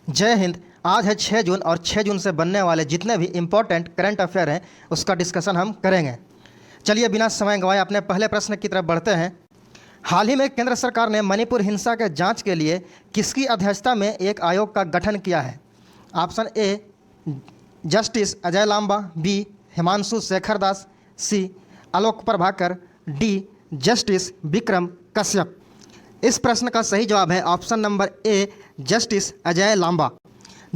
जय हिंद। आज है 6 जून और 6 जून से बनने वाले जितने भी इम्पोर्टेंट करंट अफेयर हैं उसका डिस्कशन हम करेंगे। चलिए बिना समय गंवाए अपने पहले प्रश्न की तरफ बढ़ते हैं। हाल ही में केंद्र सरकार ने मणिपुर हिंसा के जांच के लिए किसकी अध्यक्षता में एक आयोग का गठन किया है? Option A justice Ajay Lamba, B Himanshu Shekhar Das, C Alok Prabhakar, D justice Vikram Kashyap. इस प्रश्न का सही जवाब है option number A justice Ajay Lamba.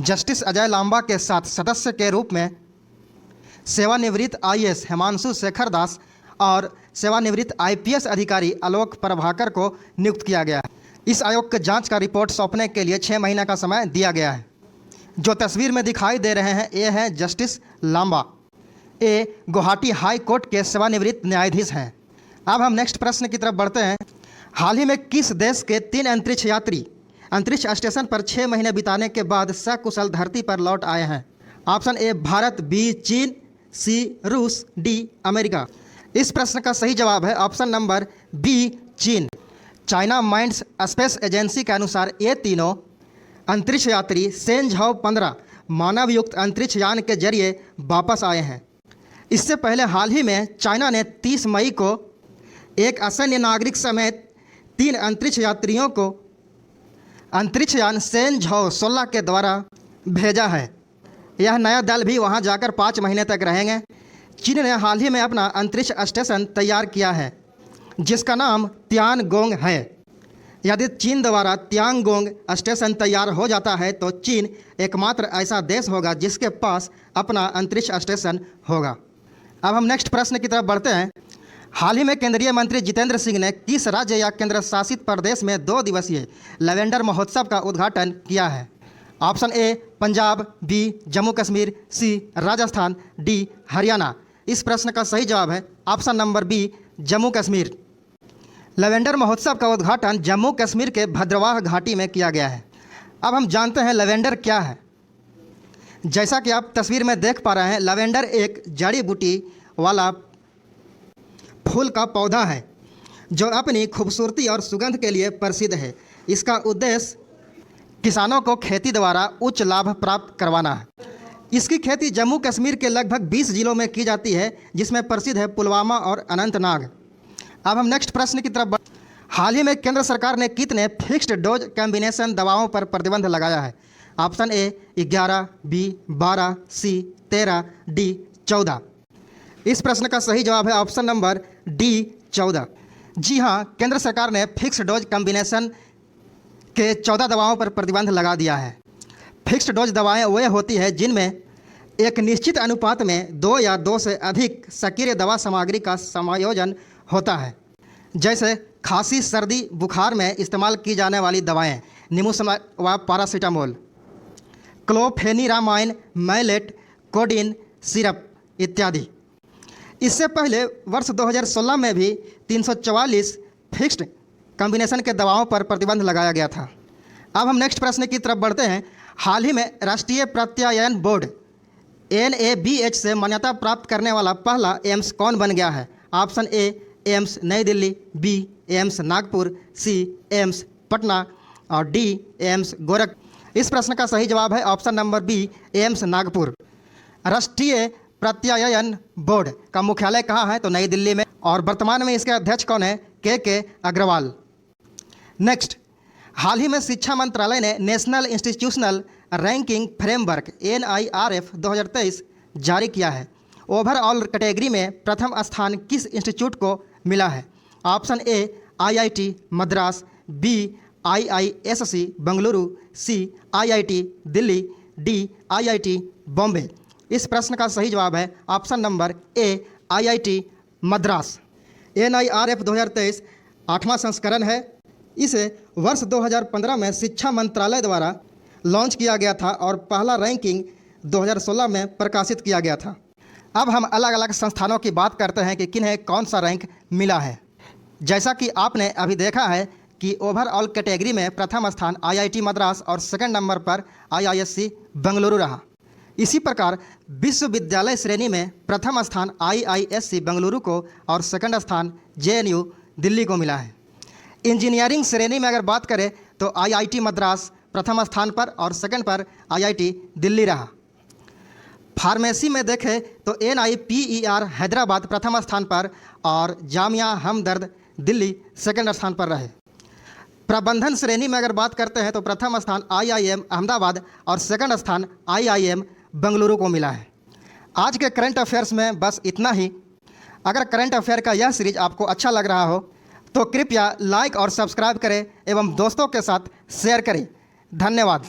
Justice Ajay Lamba के साथ सदस्य के रूप में सेवानिवृत्त आईएएस हिमांशु शेखर दास और सेवानिवृत्त आईपीएस अधिकारी आलोक प्रभाकर को नियुक्त किया गया है। इस आयोग के जांच का रिपोर्ट सौंपने के लिए 6 महीने का समय दिया गया है। जो तस्वीर में दिखाई दे रहे हैं ये हैं जस्टिस लांबा। ये गुवाहाटी हाई कोर्ट के सेवानिवृत्त न्यायाधीश हैं। अब हम नेक्स्ट प्रश्न की तरफ बढ़ते हैं। हाल ही में किस देश के 3 अंतरिक्ष यात्री अंतरिक्ष स्टेशन पर 6 महीने बिताने के बाद सकुशल धरती पर लौट आए हैं? ऑप्शन ए भारत, बी चीन, सी रूस, डी अमेरिका। इस प्रश्न का सही जवाब है ऑप्शन नंबर बी चीन। चाइना माइंड्स स्पेस एजेंसी के अनुसार ये तीनों अंतरिक्ष यात्री सेंझाओ 15 मानवयुक्त अंतरिक्ष यान के जरिए वापस आए हैं। इससे पहले हाल ही में चाइना ने 30 मई को एक असैन्य नागरिक समेत 3 अंतरिक्ष यात्रियों को अंतरिक्ष यान सेंझाओ 16 के द्वारा भेजा है। यह नया दल भी वहां जाकर 5 महीने तक रहेंगे। चीन ने हाल ही में अपना अंतरिक्ष स्टेशन तैयार किया है जिसका नाम तियानगोंग है। यदि चीन द्वारा तियानगोंग स्टेशन तैयार हो जाता है तो चीन एकमात्र ऐसा देश होगा जिसके पास अपना अंतरिक्ष स्टेशन होगा। अब हम नेक्स्ट प्रश्न की तरफ बढ़ते हैं। हाल ही में केंद्रीय मंत्री जितेंद्र सिंह ने किस राज्य या केंद्र शासित प्रदेश में 2 दिवसीय लैवेंडर महोत्सव का उद्घाटन किया है? Option A Punjab, B Jammu Kashmir, C Rajasthan, D Haryana. इस प्रश्न का सही जवाब है option number B Jammu Kashmir. Lavender महोत्सव का उद्घाटन जम्मू कश्मीर के भद्रवाह घाटी में किया गया है। अब हम जानते हैं लैवेंडर क्या है। जैसा कि आप तस्वीर में देख पा रहे हैं, लैवेंडर एक जड़ी बूटी वाला फूल का पौधा है जो अपनी खूबसूरती और सुगंध के लिए प्रसिद्ध है। इसका उद्देश्य किसानों को खेती द्वारा उच्च लाभ प्राप्त करवाना है। इसकी खेती जम्मू कश्मीर के लगभग 20 जिलों में की जाती है जिसमें प्रसिद्ध है पुलवामा और अनंतनाग। अब हम नेक्स्ट प्रश्न की तरफ हाल ही में केंद्र सरकार ने कितने फिक्स्ड डोज कॉम्बिनेशन दवाओं पर प्रतिबंध लगाया है? Option A 11, B 12, C 13, D 14। इस प्रश्न का सही जवाब है ऑप्शन नंबर डी 14। जी हाँ, केंद्र सरकार ने फिक्स्ड डोज कॉम्बिनेशन के 14 दवाओं पर प्रतिबंध लगा दिया है। फिक्स्ड डोज दवाएं वे होती है जिनमें एक निश्चित अनुपात में 2 या 2 से अधिक सक्रिय दवा सामग्री का समायोजन होता है। जैसे खांसी, सर्दी, बुखार में इस्तेमाल की जाने वाली दवाएं निमोसुमाब व पैरासीटामोल, क्लोफेनिरामाइन, मैलेट, कोडीन सिरप इत्यादि। इससे पहले वर्ष 2016 में भी 344 फिक्स्ड कॉम्बिनेशन के दवाओं पर प्रतिबंध लगाया गया था। अब हम नेक्स्ट प्रश्न की तरफ बढ़ते हैं। हाल ही में राष्ट्रीय प्रत्यायन बोर्ड NABH से मान्यता प्राप्त करने वाला पहला एम्स कौन बन गया है? ऑप्शन ए एम्स नई दिल्ली, बी एम्स नागपुर, सी एम्स पटना और डी एम्स गोरखपुर। इस प्रश्न का सही जवाब है option number B AIIMS Nagpur. राष्ट्रीय प्रत्यायन बोर्ड का मुख्यालय कहाँ है? तो नई दिल्ली में। और वर्तमान में इसके अध्यक्ष कौन है? के अग्रवाल। नेक्स्ट, हाल ही में शिक्षा मंत्रालय ने national institutional ranking framework NIRF 2023 जारी किया है। ओवरऑल कैटेगरी में प्रथम स्थान किस इंस्टीट्यूट को मिला है? Option A IIT Madras, B IISc Bengaluru, C IIT Delhi, D IIT Bombay. इस प्रश्न का सही जवाब है option number A IIT Madras. NIRF 2023 8वां संस्करण है। इसे वर्ष 2015 में शिक्षा मंत्रालय द्वारा लॉन्च किया गया था और पहला रैंकिंग 2016 में प्रकाशित किया गया था। अब हम अलग अलग संस्थानों की बात करते हैं कि किन्हें कौन सा रैंक मिला है। जैसा कि आपने अभी देखा है कि ओवरऑल कैटेगरी में प्रथम स्थान IIT मद्रास और सेकंड नंबर पर IISc बेंगलुरु रहा। इसी प्रकार विश्वविद्यालय श्रेणी में प्रथम स्थान IISc बेंगलुरु को और सेकंड स्थान JNU दिल्ली को मिला है। इंजीनियरिंग श्रेणी में अगर बात करें तो IIT मद्रास प्रथम स्थान पर और सेकंड पर IIT दिल्ली रहा। फार्मेसी में देखें तो NIPER हैदराबाद प्रथम स्थान पर और जामिया हमदर्द दिल्ली सेकंड स्थान पर रहे। प्रबंधन श्रेणी में अगर बात करते हैं तो प्रथम स्थान IIM अहमदाबाद और सेकंड स्थान IIM बेंगलुरु को मिला है। आज के करंट अफेयर्स में बस इतना ही। अगर करंट अफेयर का यह सीरीज आपको अच्छा लग रहा हो तो कृपया लाइक और सब्सक्राइब करें एवं दोस्तों के साथ शेयर करें। धन्यवाद।